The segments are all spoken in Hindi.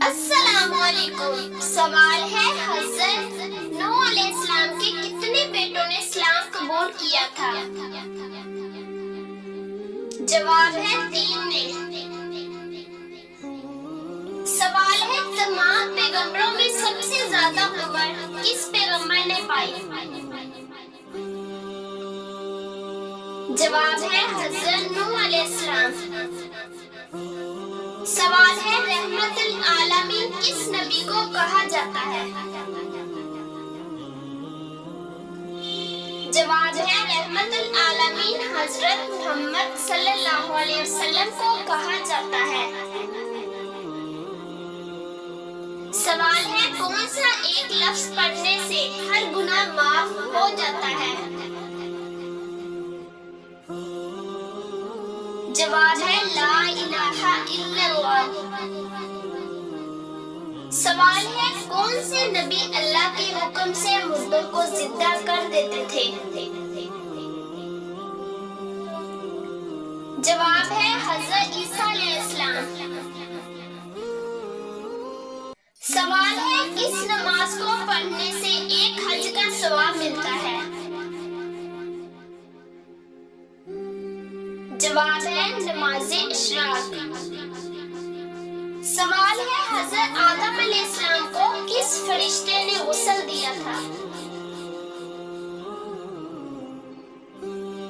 अस्सलामुअलैकुम। सवाल है, हज़रत नूह अलैहिस्सलाम के कितने बेटों ने इस्लाम कबूल किया था? जवाब है 3 ने। सवाल है, तमाम पैगंबरों में सबसे ज्यादा उम्र किस पैगंबर ने पाई? जवाब है हज़रत नूह अलैहिस्सलाम। सवाल है, रहमतुल आलमीन किस नबी को कहा जाता है? जवाब है रहमतुल आलमीन हजरत मोहम्मद सल्लल्लाहु अलैहि वसल्लम को कहा जाता है। सवाल है, कौन सा एक लफ्ज पढ़ने से हर गुनाह माफ हो जाता है? जवाब है ला इलाहा इल्लल्लाह। सवाल है, कौन से नबी अल्लाह के हुक्म से मुर्दों को जिंदा कर देते थे? जवाब है हज़रत ईसा अलैहिस्सलाम। सवाल है, किस नमाज को पढ़ने से एक हज का सवाब मिलता है? जवाब है नमाज़े इशराक। सवाल है, हज़रत आदम अलैहिस्सलाम को किस फरिश्ते ने गुस्ल दिया था?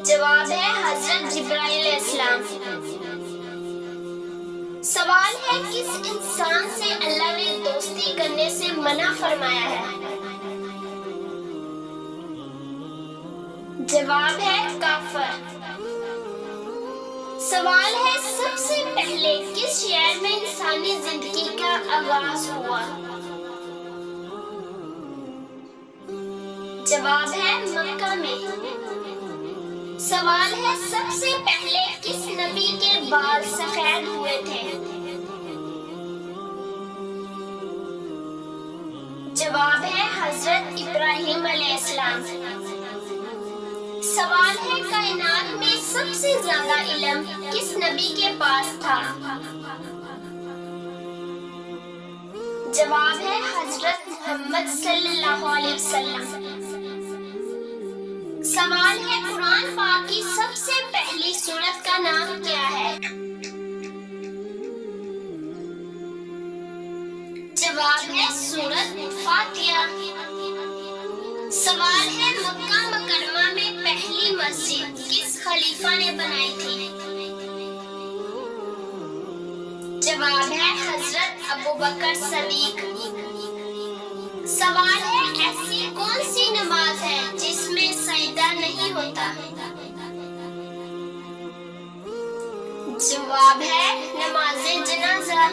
जवाब है हज़रत जिब्राइल अलैहिस्सलाम। सवाल है, किस इंसान से अल्लाह ने दोस्ती करने से मना फरमाया है? जवाब है काफिर। सवाल है, सबसे पहले किस शहर में इंसानी जिंदगी का आगाज हुआ? जवाब है मक्का में। सवाल है, सबसे पहले किस नबी के बाल सफेद हुए थे? जवाब है हजरत इब्राहिम अलैहिस्सलाम। सवाल है, कायनात में सबसे ज्यादा इल्म किस नबी के पास था? जवाब है हजरत मोहम्मद सल्लल्लाहु अलैहि वसल्लम। सवाल है, कुरान पाक की सबसे पहली सूरत का नाम क्या है? जवाब है सूरत फातिहा। सवाल है, मक्का मुकर्रमा में पहली मस्जिद किस खलीफा ने बनाई थी? जवाब है हजरत अबू बकर सदीक। सवाल है, ऐसी कौन सी नमाज है जिसमें सजदा नहीं होता? जवाब है नमाज़े जनाजा।